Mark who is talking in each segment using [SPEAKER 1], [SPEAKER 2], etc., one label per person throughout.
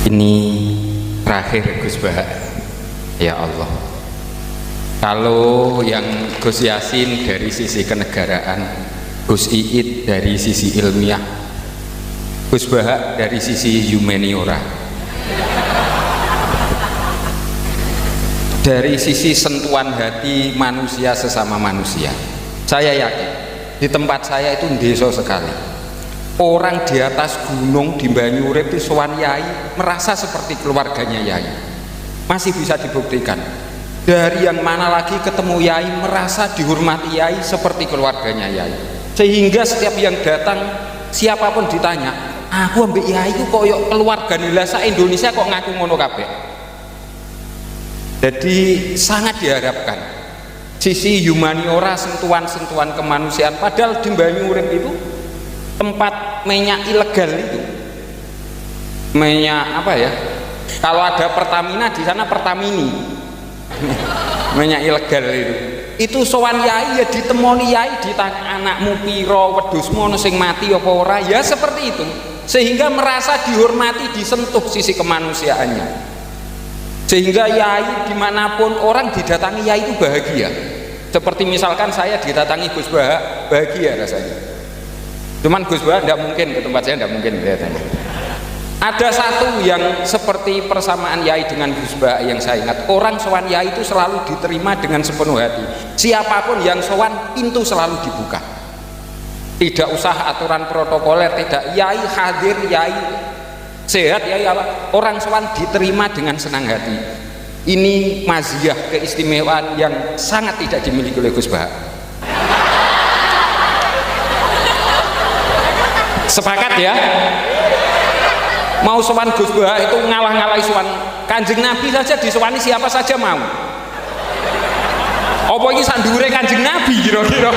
[SPEAKER 1] Ini terakhir Gus Bah. Ya Allah, kalau yang Gus Yasin dari sisi kenegaraan, Gus Iit dari sisi ilmiah, Gus Bah dari sisi humaniora, dari sisi sentuhan hati manusia sesama manusia, saya yakin di tempat saya itu desa sekali. Orang di atas gunung di Banyurip di sowan Yai merasa seperti keluarganya Yai. Masih bisa dibuktikan. Dari yang mana lagi ketemu Yai merasa dihormati Yai seperti keluarganya Yai. Sehingga setiap yang datang siapapun ditanya, aku ambek Yai itu koyok keluarga nilasa Indonesia kok ngaku ngono kabeh. Jadi sangat diharapkan sisi humaniora, sentuhan-sentuhan kemanusiaan. Padahal di Banyurip itu tempat minyak ilegal itu, minyak apa ya, kalau ada Pertamina di sana Pertamini minyak ilegal itu sowan Yai ya ditemoni Yai, ditanya anakmu piro, wedhusmu ono sing mati apa ora, ya seperti itu, sehingga merasa dihormati, disentuh sisi kemanusiaannya, sehingga Yai dimanapun orang didatangi Yai itu bahagia. Seperti misalkan saya didatangi Gus Bah, bahagia rasanya. Cuman Gus Bah tidak mungkin ke tempat saya, tidak mungkin kelihatannya. Ada satu yang seperti persamaan Yai dengan Gus Bah yang saya ingat, orang sowan Yai itu selalu diterima dengan sepenuh hati. Siapapun yang sowan, pintu selalu dibuka. Tidak usah aturan protokoler, tidak. Yai hadir, Yai sehat, Yai apa? Orang sowan diterima dengan senang hati. Ini maziyah, keistimewaan yang sangat tidak dimiliki oleh Gus Bah. Sepakat ya? Mau sowan Gus Bah itu ngalah-ngalahi sowan Kanjeng Nabi saja, disowani siapa saja mau. Apa ini sandure Kanjeng Nabi kira-kira?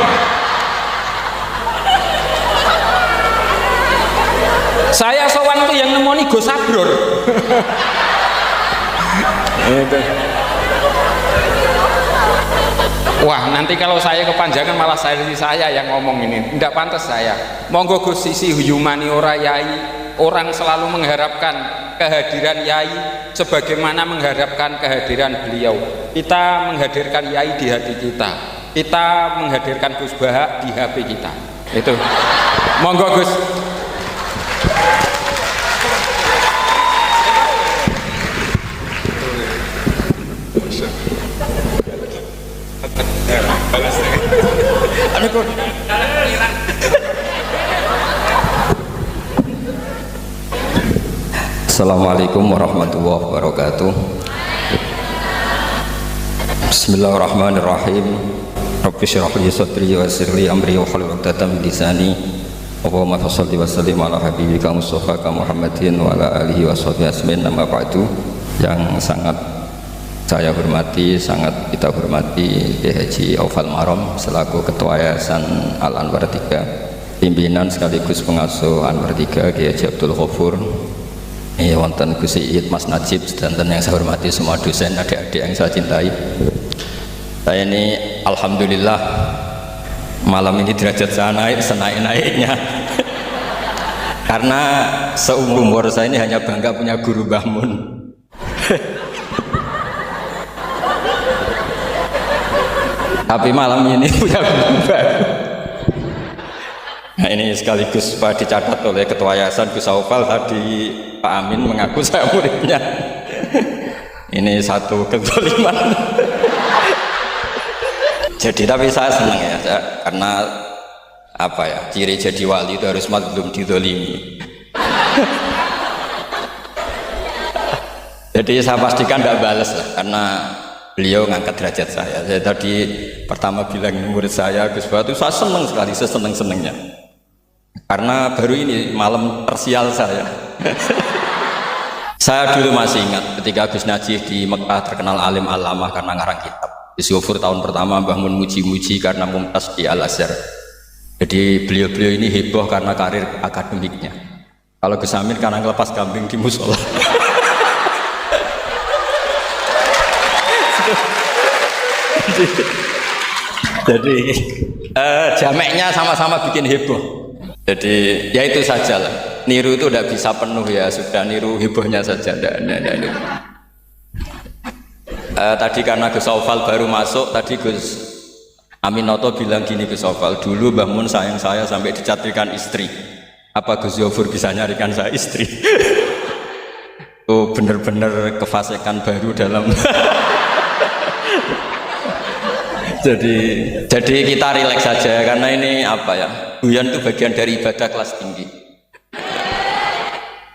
[SPEAKER 1] Saya sowan tuh yang nemoni Gus Sabror. Itu. Wah, nanti kalau saya kepanjangan malah saya yang ngomong ini, tidak pantas saya. Monggo Gus, sisi humaniora Yai, orang selalu mengharapkan kehadiran Yai sebagaimana mengharapkan kehadiran beliau. Kita menghadirkan Yai di hati kita, kita menghadirkan Gus Bah di HP kita. Itu. Monggo Gus.
[SPEAKER 2] Assalamualaikum warahmatullahi wabarakatuh. Bismillahirrahmanirrahim. Rabbi shrah li sadri wa yassir li amri wa hlul 'uqdatam min lisani. Allahumma shalli wa sallim ala habibika Mustafa Muhammadin wa ala alihi wa sahbihi ajmain. Amma ba'du. Yang sangat saya hormati, sangat kita hormati Kiai Haji Aufal Marom selaku Ketua Yayasan Al Anwar 3, pimpinan sekaligus pengasuh Anwar 3 Kiai Haji Abdul Ghafur, wonten Gus Iit, Mas Najib, dan yang saya hormati semua dosen, adik-adik yang saya cintai. Saya ini alhamdulillah malam ini derajat saya naik senaik-naiknya. Karena seumur umur saya ini hanya bangga punya guru Mbah Mun. Tapi malam ini punya guru baru. Nah, ini sekaligus Pak dicatat oleh Ketua Yayasan Gus Aufal tadi, Pak Amin mengaku saya muridnya. Ini satu kezaliman. Jadi tapi saya senang ya, karena apa ya, ciri jadi wali itu harus mazlum dizalimi. Jadi saya pastikan tidak balas lah, karena beliau ngangkat derajat saya. Saya tadi pertama bilang murid saya Gus Bah itu saya senang sekali, seseneng-senengnya. Karena baru ini malam tersial saya. Saya dulu masih ingat ketika Gus Najih di Mekah terkenal alim alamah karena ngarang kitab. Di Syufur tahun pertama Mbah Mun muji-muji karena mumtaz di Al-Azhar. Jadi beliau-beliau ini heboh karena karir akademiknya. Kalau Gus Amin karena ngelepas kambing di musola. Jadi jameknya sama-sama bikin heboh. Jadi ya itu saja lah. niru itu tidak bisa penuh ya, sudah niru hebohnya saja. Tadi karena Gus Aufal baru masuk, tadi Gus Aminoto bilang gini Gus Aufal, dulu Mbah Mun sayang saya sampai dicatrikan istri. Apa Gus Yofur bisa nyarikan saya istri? Oh bener-bener kefasikan baru dalam. jadi kita rileks saja karena ini apa ya, guyon itu bagian dari ibadah kelas tinggi.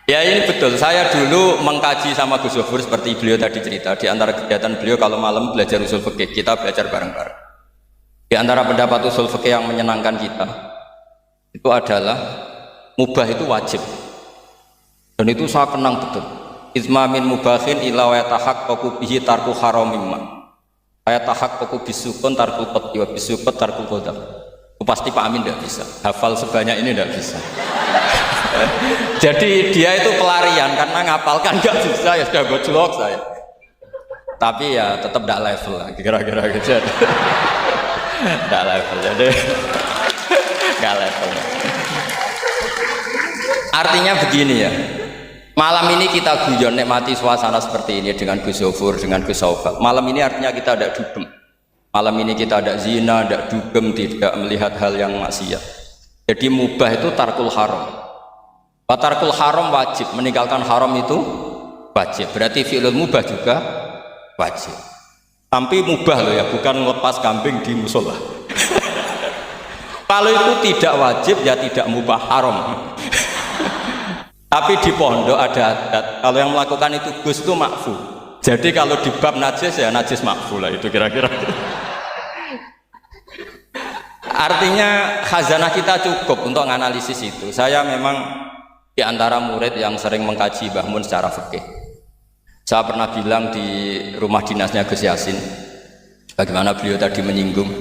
[SPEAKER 2] Ya ini betul, saya dulu mengkaji sama Gus Yofur seperti beliau tadi cerita. Di antara kegiatan beliau kalau malam belajar usul fikih, kita belajar bareng-bareng. Di antara pendapat usul fikih yang menyenangkan kita itu adalah mubah itu wajib. Dan itu saya kenang betul. Izma min mubahin ila wa yatahaqqaqu bihi tarku haramimma. Ayatahaqqaqu bisukun tarkul qadhi wa bisukut tarkul qadar. Pasti Pak Amin tidak bisa. Hafal sebanyak ini tidak bisa. Jadi dia itu pelarian karena ngapalkan nggak bisa, ya sudah gojlok saya. Tapi ya tetap tidak level lah, kira-kira gitu. Tidak level, jadi nggak level. Artinya begini ya, malam ini kita guyon nikmati suasana seperti ini dengan Gus Yofur, dengan Gus Aufal. Malam ini artinya kita ada dugem. Malam ini kita ada zina, ada dugem, tidak melihat hal yang maksiat. Jadi mubah itu tarkul haram. Tarkul haram wajib, meninggalkan haram itu wajib. Berarti fi'lul mubah juga wajib. Tapi mubah loh ya, bukan lepas kambing di musola. Kalau itu tidak wajib ya tidak mubah, haram. Tapi di pondok ada adat, kalau yang melakukan itu Gus itu makfu. Jadi kalau di bab najis ya najis makfu lah, itu kira-kira. Artinya khazanah kita cukup untuk menganalisis itu. Saya memang di antara murid yang sering mengkaji Mbah Mun secara fikih. Saya pernah bilang di rumah dinasnya Gus Yasin, bagaimana beliau tadi menyinggung,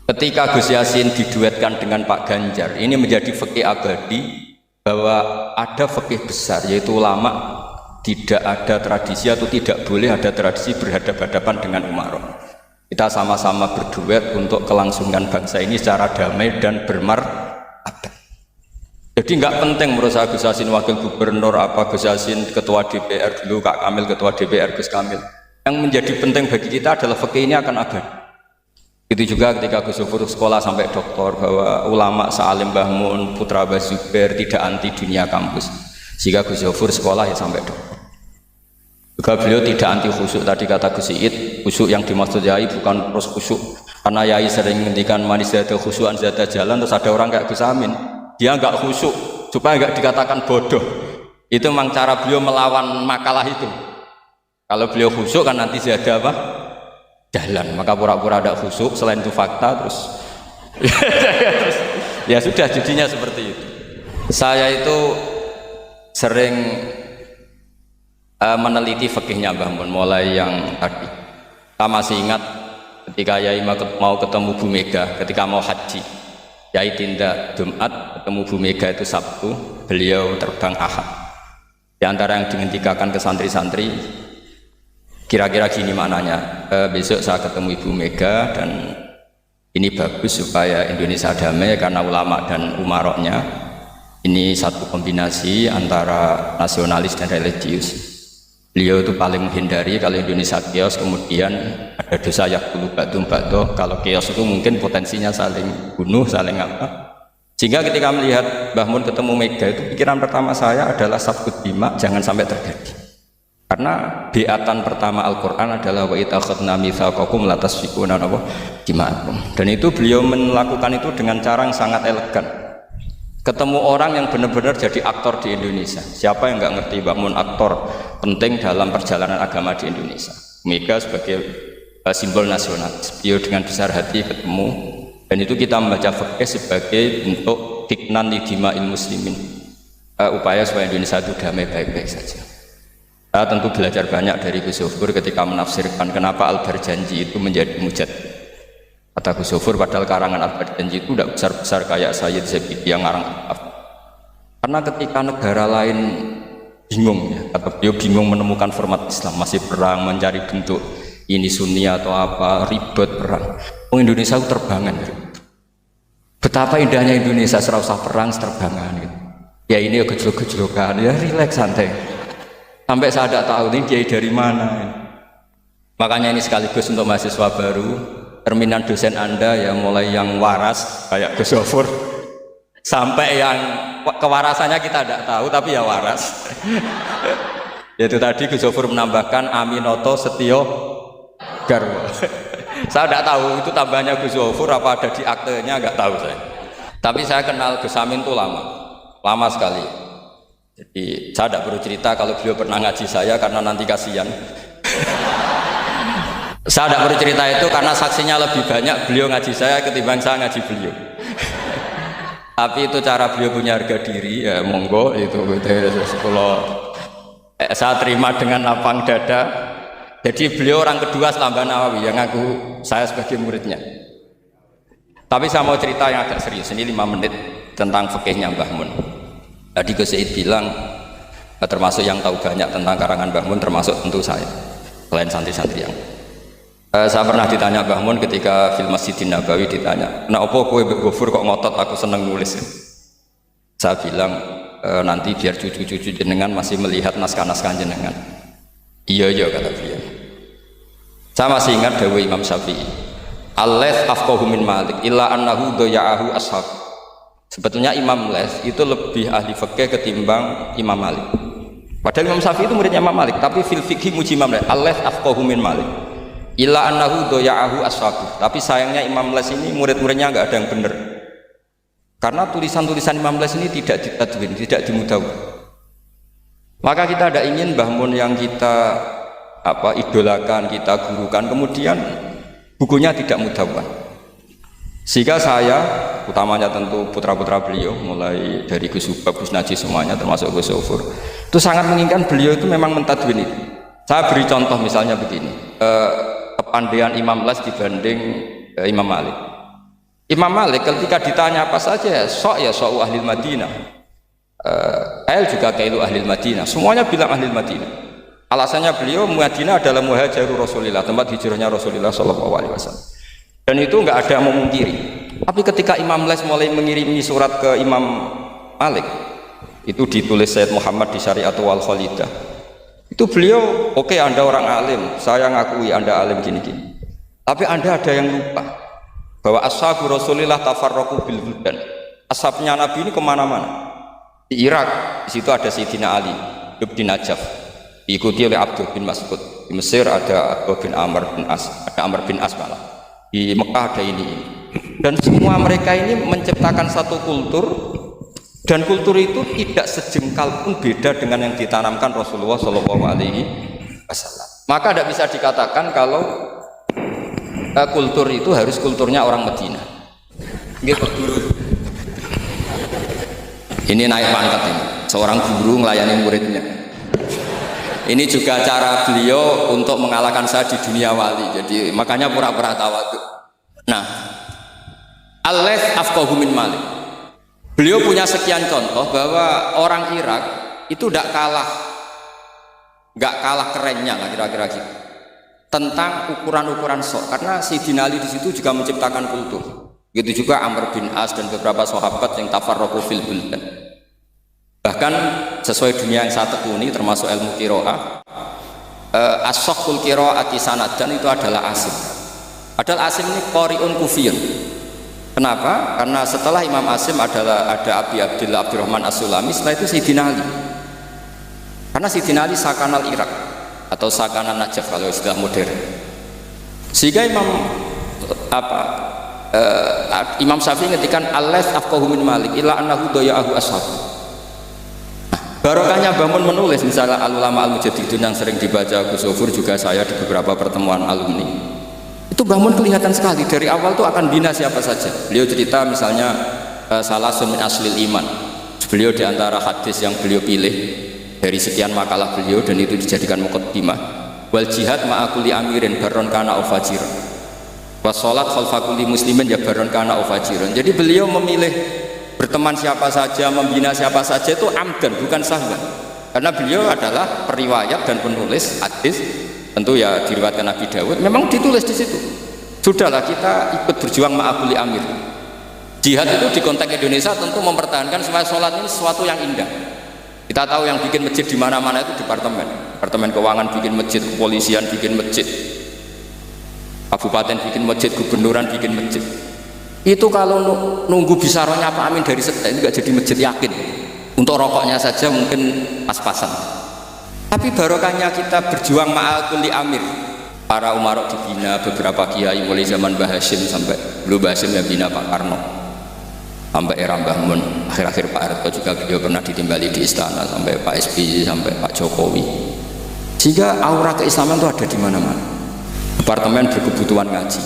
[SPEAKER 2] ketika Gus Yasin diduetkan dengan Pak Ganjar, ini menjadi fikih abadi bahwa ada fikih besar, yaitu ulama tidak ada tradisi atau tidak boleh ada tradisi berhadapan-hadapan dengan umaroh. Kita sama-sama berduet untuk kelangsungan bangsa ini secara damai dan bermartabat. Jadi nggak penting menurut saya Gus Yasin wakil gubernur, apa Gus Yasin ketua DPR dulu, Kak Kamil ketua DPR, Gus Kamil. Yang menjadi penting bagi kita adalah fikih ini akan abadi. Itu juga ketika Gus Yofur sekolah sampai doktor, bahwa ulama Sa'alim Mbah Mun, Putra Mbah Zubair tidak anti dunia kampus. Sehingga Gus Yofur sekolah ya sampai doktor. Juga beliau tidak anti khusyuk, tadi kata Gus Iid, khusyuk yang dimaksud Yai bukan terus khusyuk. Karena Yai sering menghentikan manis zada khusyuan zada jalan, terus ada orang kayak Gus Amin, dia enggak khusyuk supaya enggak dikatakan bodoh. Itu memang cara beliau melawan makalah itu. Kalau beliau khusyuk kan nanti zada apa? Jalan, maka pura-pura ada khusyuk, selain itu fakta terus ya sudah jadinya seperti itu. Saya itu sering meneliti fikihnya Mbah Mun, mulai yang tadi. Saya masih ingat ketika Yai mau ketemu Bu Mega, ketika mau haji, Yai tindak Jumat, ketemu Bu Mega itu Sabtu, beliau terbang Ahad. Di antara yang dihentikan ke santri-santri, kira-kira gini maknanya, besok saya ketemu Ibu Mega dan ini bagus supaya Indonesia damai karena ulama dan umaroknya ini satu kombinasi antara nasionalis dan religius. Beliau itu paling menghindari kalau Indonesia chaos, kemudian ada dosa yakulu ba'dum ba'do. Kalau chaos itu mungkin potensinya saling bunuh, saling apa. Sehingga ketika melihat Mbah Mun ketemu Mega itu pikiran pertama saya adalah safkut bima, jangan sampai terjadi. Karena biatan pertama Al-Quran adalah wa itakhadna mitsaqakum la tasfikuna dima'akum. Dan itu beliau melakukan itu dengan cara yang sangat elegan. Ketemu orang yang benar-benar jadi aktor di Indonesia. Siapa yang nggak ngerti Mbah Mun aktor penting dalam perjalanan agama di Indonesia. Mega sebagai simbol nasional. Beliau dengan besar hati ketemu, dan itu kita membaca fikih sebagai bentuk hiknan lidima'il muslimin, upaya supaya Indonesia itu damai baik-baik saja. Saya tentu belajar banyak dari Gus Yofur ketika menafsirkan kenapa Al-Barjanji itu menjadi mujad. Kata Gus Yofur, padahal karangan Al-Barjanji itu tidak besar-besar kayak Sayyid Zabidi yang ngarang kitab. Karena ketika negara lain bingung, ya, kata beliau bingung menemukan format Islam, masih perang, mencari bentuk ini Sunni atau apa, ribet perang. Indonesia itu terbangan. Betapa indahnya Indonesia, serasa perang, terbangan. Gitu. Ya ini ya gejlok-gejlokan, ya rileks santai. Sampai saya tidak tahu ini kiai dari mana. Makanya ini sekaligus untuk mahasiswa baru, terminan dosen Anda ya mulai yang waras kayak Gus Zofur sampai yang kewarasannya kita tidak tahu tapi ya waras. Yaitu tadi Gus Zofur menambahkan Aminoto Setio Garwo. Saya tidak tahu itu tambahnya Gus Zofur apa ada di aktenya, nggak tahu saya. Tapi saya kenal Gus Amin itu lama sekali. Jadi saya tidak perlu cerita kalau beliau pernah ngaji saya karena nanti kasihan. Saya tidak perlu cerita itu karena saksinya lebih banyak beliau ngaji saya ketimbang saya ngaji beliau. Tapi itu cara beliau punya harga diri, ya monggo itu kalau saya terima dengan lapang dada. Jadi beliau orang kedua setelah Mbah Nawawi yang ngaku saya sebagai muridnya. Tapi saya mau cerita yang agak serius, ini 5 menit tentang fikihnya Mbah Mun. Tadi Gus Said bilang termasuk yang tahu banyak tentang karangan Mbah Mun termasuk tentu saya, selain santri-santri yang saya pernah ditanya Mbah Mun ketika film Masjidin Nabawi ditanya, "Nah apa kowe Mbak Gofur kok ngotot aku seneng nulis?" Saya bilang nanti biar cucu-cucu jenengan masih melihat naskah-naskah jenengan. Iya kata beliau. Saya masih ingat dawuh Imam Syafi'i, "Al-Laits afqahu min Malik illa annahu daya'ahu ashab." Sebetulnya Imam Laits itu lebih ahli fikih ketimbang Imam Malik. Padahal Imam Syafi'i itu muridnya Imam Malik, tapi fil fikih muji Imam Laits. Al-Laits afqahu min Malik illa annahu daya'ahu ashab. Tapi sayangnya Imam Laits ini murid-muridnya enggak ada yang benar. Karena tulisan-tulisan Imam Laits ini tidak ditadwin, tidak dimudawwin. Maka kita tidak ingin Mbah Mun yang kita idolakan, kita gurukan, kemudian bukunya tidak mudawwan. Sehingga saya, utamanya tentu putra-putra beliau, mulai dari Gus Subab, Gus Najih semuanya, termasuk Gus Zofur, itu sangat menginginkan beliau itu memang mentadwin itu. Saya beri contoh misalnya begini, kepandaian Imam Laits dibanding Imam Malik. Imam Malik ketika ditanya apa saja, sok ahli Madinah. Kail juga kailu ahli Madinah, semuanya bilang ahli Madinah. Alasannya beliau Madinah adalah muhajirur Rasulillah, tempat hijrahnya Rasulullah SAW. Dan itu nggak ada yang memungkiri. Tapi ketika Imam Laits mulai mengirimi surat ke Imam Malik, itu ditulis Sayyid Muhammad di Syariatul Wal Khalidah. Itu beliau, oke, Anda orang alim, saya ngakui Anda alim gini-gini. Tapi Anda ada yang lupa bahwa ashabu Rasulillah tafarraqu bil buldan. Ashabnya Nabi ini kemana-mana. Di Irak, di situ ada Sayyidina Ali, hidup di Najaf, diikuti oleh Abdul bin Mas'ud. Di Mesir ada Abdul bin Amr bin As, ada Amr bin As malah. Di Mekah ada ini. Dan semua mereka ini menciptakan satu kultur, dan kultur itu tidak sejengkal pun beda dengan yang ditanamkan Rasulullah SAW. Maka tidak bisa dikatakan kalau kultur itu harus kulturnya orang Medina. Gitu, guru. Ini naik pangkat ini, seorang guru melayani muridnya. Ini juga cara beliau untuk mengalahkan saya di dunia wali. Jadi makanya pura-pura tawadhu. Nah, Al-Laits afqahu min Malik. Beliau punya sekian contoh bahwa orang Irak itu tidak kalah kerennya lah kira-kira gitu. Tentang ukuran-ukuran sok, karena Sayyidina Ali di situ juga menciptakan kultur. Begitu juga Amr bin As dan beberapa sahabat yang tafarraqu fil buldan. Bahkan sesuai dunia yang saya tekuni termasuk ilmu qiraah, as-saqqul qiraati sanadan itu adalah Asim. Padahal Asim ini qari'un kufiyun. Kenapa? Karena setelah Imam Asim ada Abi Abdillah Abdurrahman As-Sulami, setelah itu Sayyidina Ali. Karena Sayyidina Ali sakanal Irak atau sakanal Najaf kalau istilah modern. Sehingga Imam Syafi'i ngetikan Al-Laits afqahu min Malik illa annahu daya'ahu ashab. Barokahnya Mbah Mun menulis misalnya Al-Ulama Al-Mujaddidun yang sering dibaca Gus Zofur, juga saya di beberapa pertemuan alumni. Itu Mbah Mun kelihatan sekali dari awal tuh akan bina siapa saja. Beliau cerita misalnya salasun min aslil iman. Beliau diantara hadis yang beliau pilih dari sekian makalah beliau dan itu dijadikan muqaddimah. Wal jihad ma'akuli amirin baron kana ufajiran. Wassalat khalfa kulli muslimin ya baron kana ufajiran. Jadi beliau memilih berteman siapa saja, membina siapa saja itu amdan, bukan sahwan. Karena beliau adalah periwayat dan penulis hadis, tentu ya diriwayatkan Nabi Dawud, memang ditulis di situ. Sudahlah kita ikut berjuang ma'akuli amir. Jihad itu di konteks Indonesia tentu mempertahankan supaya sholat ini sesuatu yang indah. Kita tahu yang bikin masjid di mana-mana itu departemen keuangan bikin masjid, kepolisian bikin masjid, kabupaten bikin masjid, gubernuran bikin masjid. Itu kalau nunggu bisaronya Pak Amin dari setek itu gak jadi masjid, yakin. Untuk rokoknya saja mungkin pas-pasan. Tapi barokahnya kita berjuang ma'al kulli amir. Para umarok dibina, beberapa kiai mulai zaman Mbah Hashim sampai belum Mbah Hashim yang bina Pak Karno, sampai era Mbah Mun, akhir-akhir Pak Harto juga beliau pernah ditimbali di istana, sampai Pak SBY, sampai Pak Jokowi. Sehingga aura keislaman itu ada di mana-mana. Departemen berkebutuhan ngaji.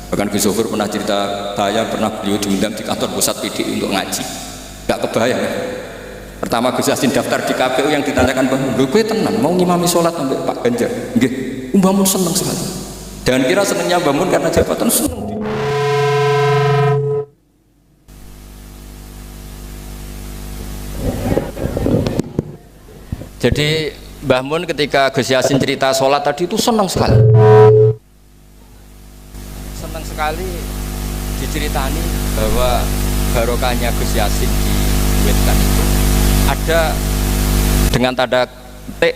[SPEAKER 2] Bahkan Gus Zofur pernah cerita, saya pernah beliau diundang di kantor pusat PDI untuk ngaji. Gak kebayang ya. Pertama Gus Yassin daftar di KPU yang ditanyakan, Bang, lu gue tenang mau ngimami sholat sampai Pak Ganjar. Nggih, Mbah Mun seneng sekali. Jangan kira senengnya Mbah Mun karena jabatan, seneng. Jadi Mbah Mun ketika Gus Yassin cerita sholat tadi itu senang sekali. Senang sekali diceritani bahwa barokahnya Gus Yassin di Wetan itu ada dengan tanda petik,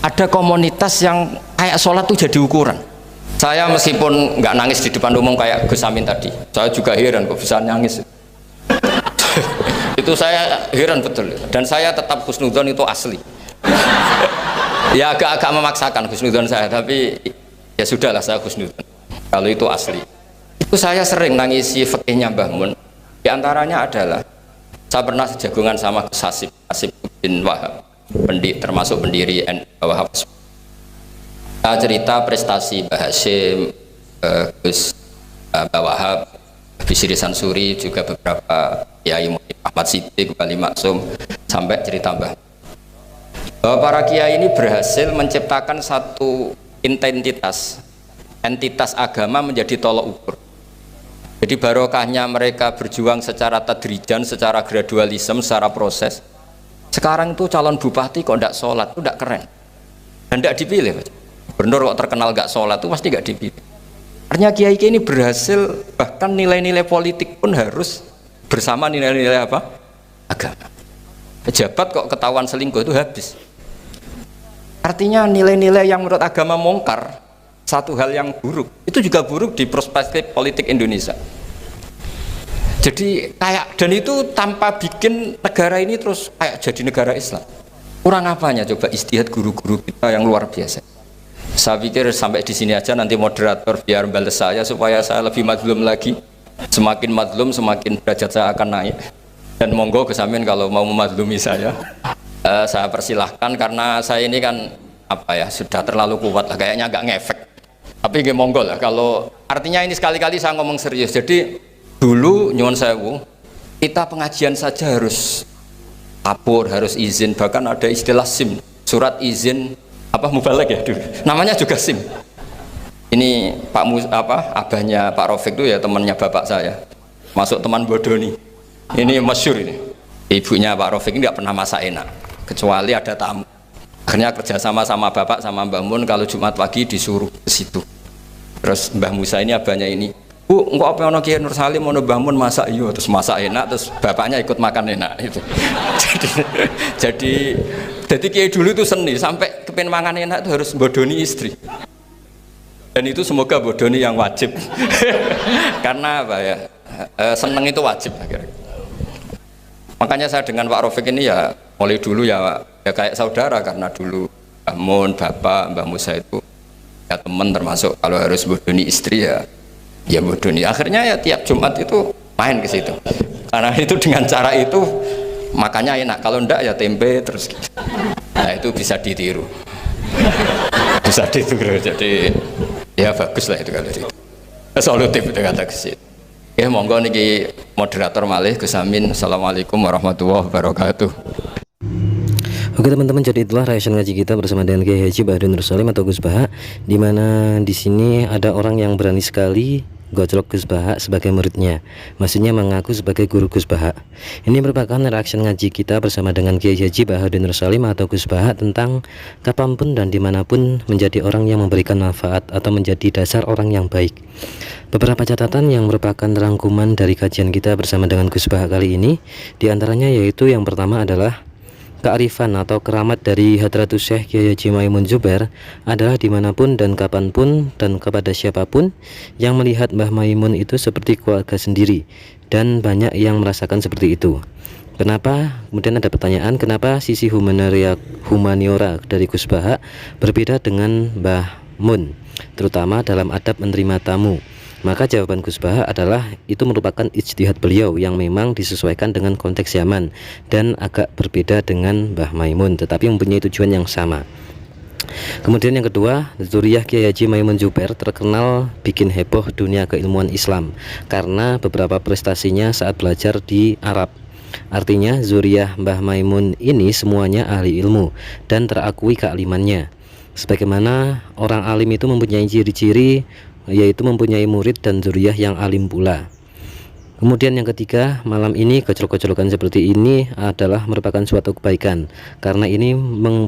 [SPEAKER 2] ada komunitas yang kayak sholat tuh jadi ukuran. Saya meskipun nggak nangis di depan umum kayak Gus Amin tadi, saya juga heran kok bisa nangis. Itu saya heran betul, dan saya tetap husnudzon itu asli. Ya agak-agak memaksakan husnudzon saya, tapi ya sudahlah saya husnudzon kalau itu asli. Itu saya sering nangisi fikihnya Mbah Mun. Di antaranya adalah saya pernah sejagungan sama Gus Hasib bin Wahab, termasuk pendiri Wahab. Saya cerita prestasi Mbah Hashim, Gus Mbah Wahab, Bisri Sansuri, juga beberapa kiai Ahmad Siddiq, Wali Maksum, sampai cerita Mbah bahwa para kiai ini berhasil menciptakan satu entitas agama menjadi tolok ukur. Jadi barokahnya mereka berjuang secara tadrijan, secara gradualisme, secara proses. Sekarang itu calon bupati kok tidak sholat, itu tidak keren dan tidak dipilih. Gubernur kok terkenal gak sholat itu pasti gak dipilih. Artinya kiai ini berhasil, bahkan nilai-nilai politik pun harus bersama nilai-nilai apa? Agama. Pejabat kok ketahuan selingkuh itu habis. Artinya nilai-nilai yang menurut agama mongkar, satu hal yang buruk, itu juga buruk di perspektif politik Indonesia. Jadi kayak, dan itu tanpa bikin negara ini terus kayak jadi negara Islam. Kurang apanya coba ijtihad guru-guru kita yang luar biasa. Saya pikir sampai di sini aja, nanti moderator biar balas saya supaya saya lebih madlum lagi. Semakin madlum semakin derajat saya akan naik. Dan monggo Gus Amin kalau mau memadlumi saya persilahkan, karena saya ini kan apa ya, sudah terlalu kuat lah, kayaknya agak ngefek. Tapi nggih monggo lah, kalau artinya ini sekali-kali saya ngomong serius. Jadi dulu nyuwun sewu, kita pengajian saja harus lapor, harus izin, bahkan ada istilah SIM, surat izin apa mubalek ya dulu. Namanya juga SIM. Ini abahnya Pak Rafiq itu ya temannya bapak saya. Masuk teman bodoni. Ini masyhur ini. Ibunya Pak Rafiq ini nggak pernah masak enak, kecuali ada tamu. Akhirnya kerjasama sama bapak sama Mbah Mun, kalau Jumat pagi disuruh ke situ. Terus Mbah Musa ini abahnya ini, Bu, engkau apa ono Kiai Nur Salim ono Mbah Mun masak, iya, terus masak enak, terus bapaknya ikut makan enak itu. jadi Kiai dulu itu seni, sampai kepen mangan enak itu harus bodoni istri. Dan itu semoga bodoni yang wajib. Karena apa ya? Seneng itu wajib akhirnya. Makanya saya dengan Pak Rafiq ini ya mulai dulu ya kayak saudara, karena dulu Mbah Mun, bapak, Mbah Musa itu ya teman, termasuk kalau harus bodoni istri ya bodoni. Akhirnya ya tiap Jumat itu main ke situ. Karena itu dengan cara itu makannya enak, kalau enggak ya tempe terus gitu. Nah itu bisa ditiru. Bisa ditiru, jadi ya bagus lah itu kalau itu. Solutif itu kata ke situ. Ya monggo niki moderator malih Gus Amin. Assalamualaikum warahmatullahi wabarakatuh.
[SPEAKER 3] Oke teman-teman, jadi itulah reaction ngaji kita bersama dengan Kiai Haji Bahdun Nur Salim atau Gus Baha, di mana di sini ada orang yang berani sekali gojlok Gus Baha sebagai muridnya, maksudnya mengaku sebagai guru Gus Baha. Ini merupakan reaction ngaji kita bersama dengan Kiai Haji Bahaduddin Salim atau Gus Baha tentang kapanpun dan dimanapun menjadi orang yang memberikan manfaat atau menjadi dasar orang yang baik. Beberapa catatan yang merupakan rangkuman dari kajian kita bersama dengan Gus Baha kali ini, diantaranya yaitu yang pertama adalah kearifan atau keramat dari Hadratus Syekh Kiai Haji Maimun Zubair adalah dimanapun dan kapanpun dan kepada siapapun yang melihat Mbah Maimun itu seperti keluarga sendiri, dan banyak yang merasakan seperti itu. Kenapa? Kemudian ada pertanyaan, kenapa sisi humaniora dari Gus Baha berbeda dengan Mbah Mun, terutama dalam adab menerima tamu? Maka jawaban Gus Baha adalah itu merupakan ijtihad beliau yang memang disesuaikan dengan konteks zaman dan agak berbeda dengan Mbah Maimun, tetapi mempunyai tujuan yang sama. Kemudian yang kedua, zuriyah Kiai Haji Maimun Zubair terkenal bikin heboh dunia keilmuan Islam karena beberapa prestasinya saat belajar di Arab. Artinya zuriyah Mbah Maimun ini semuanya ahli ilmu dan terakui kealimannya. Sebagaimana orang alim itu mempunyai ciri-ciri, yaitu mempunyai murid dan zuriyah yang alim pula. Kemudian yang ketiga, malam ini gojlok-gojlokan seperti ini adalah merupakan suatu kebaikan, karena ini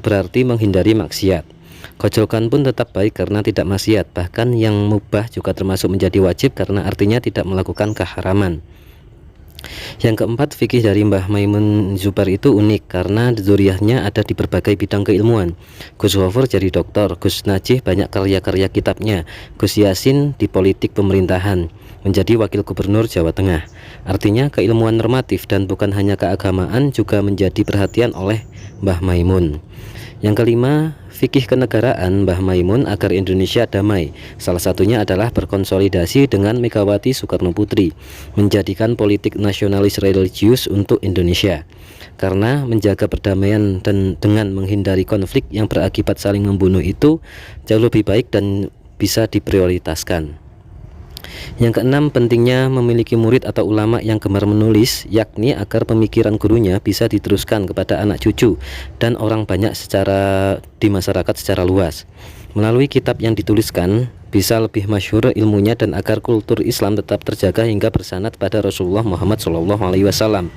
[SPEAKER 3] berarti menghindari maksiat. Gojlokan pun tetap baik karena tidak maksiat, bahkan yang mubah juga termasuk menjadi wajib karena artinya tidak melakukan keharaman. Yang keempat, fikih dari Mbah Maimun Zubair itu unik karena zuriyahnya ada di berbagai bidang keilmuan. Gus Ghafur jadi dokter, Gus Najih banyak karya-karya kitabnya, Gus Yasin di politik pemerintahan, menjadi wakil gubernur Jawa Tengah. Artinya keilmuan normatif dan bukan hanya keagamaan juga menjadi perhatian oleh Mbah Maimun. Yang kelima, fikih kenegaraan Mbah Maimun agar Indonesia damai. Salah satunya adalah berkonsolidasi dengan Megawati Soekarno Putri, menjadikan politik nasionalis religius untuk Indonesia. Karena menjaga perdamaian dan dengan menghindari konflik yang berakibat saling membunuh itu jauh lebih baik dan bisa diprioritaskan. Yang keenam, pentingnya memiliki murid atau ulama yang gemar menulis, yakni agar pemikiran gurunya bisa diteruskan kepada anak cucu dan orang banyak di masyarakat secara luas. Melalui kitab yang dituliskan bisa lebih masyhur ilmunya dan agar kultur Islam tetap terjaga hingga bersanad pada Rasulullah Muhammad SAW.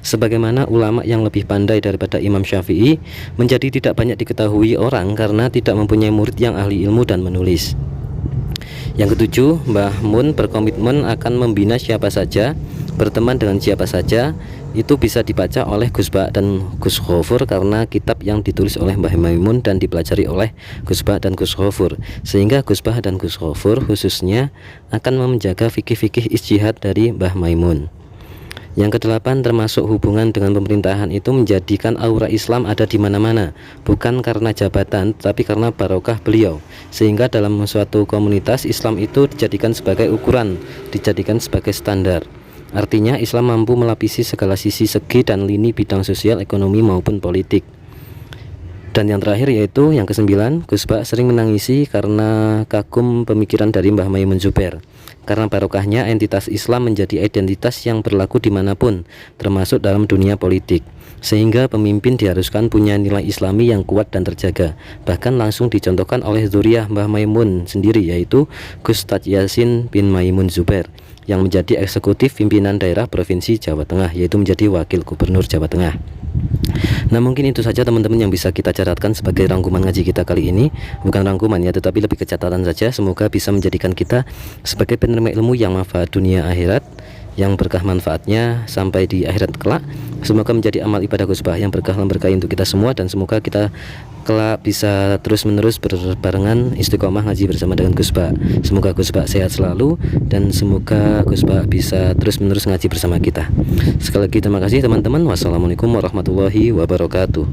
[SPEAKER 3] Sebagaimana ulama yang lebih pandai daripada Imam Syafi'i menjadi tidak banyak diketahui orang karena tidak mempunyai murid yang ahli ilmu dan menulis. Yang ketujuh, Mbah Mun berkomitmen akan membina siapa saja, berteman dengan siapa saja. Itu bisa dibaca oleh Gus Baha dan Gus Ghafur karena kitab yang ditulis oleh Mbah Maimun dan dipelajari oleh Gus Baha dan Gus Ghafur, sehingga Gus Baha dan Gus Ghafur khususnya akan menjaga fikih-fikih ijtihad dari Mbah Maimun. Yang kedelapan, termasuk hubungan dengan pemerintahan itu menjadikan aura Islam ada di mana-mana, bukan karena jabatan, tapi karena barokah beliau. Sehingga dalam suatu komunitas Islam itu dijadikan sebagai ukuran, dijadikan sebagai standar. Artinya Islam mampu melapisi segala sisi segi dan lini bidang sosial, ekonomi maupun politik. Dan yang terakhir yaitu yang kesembilan, Gus Baha sering menangisi karena kagum pemikiran dari Mbah Maimun Zubair. Karena barokahnya entitas Islam menjadi identitas yang berlaku dimanapun, termasuk dalam dunia politik. Sehingga pemimpin diharuskan punya nilai Islami yang kuat dan terjaga. Bahkan langsung dicontohkan oleh zuriyah Mbah Maimun sendiri, yaitu Gus Taj Yasin bin Maimun Zubair, yang menjadi eksekutif pimpinan daerah Provinsi Jawa Tengah, yaitu menjadi wakil gubernur Jawa Tengah. Nah, mungkin itu saja teman-teman yang bisa kita catatkan sebagai rangkuman ngaji kita kali ini. Bukan rangkuman ya, tetapi lebih ke catatan saja. Semoga bisa menjadikan kita sebagai penerima ilmu yang manfaat dunia akhirat, yang berkah manfaatnya sampai di akhirat kelak. Semoga menjadi amal ibadah Gus Baha yang berkah dan berkah untuk kita semua, dan semoga kita kelak bisa terus-menerus berbarengan istiqomah ngaji bersama dengan Gus Baha. Semoga Gus Baha sehat selalu, dan semoga Gus Baha bisa terus-menerus ngaji bersama kita. Sekali lagi terima kasih teman-teman. Wassalamualaikum warahmatullahi wabarakatuh.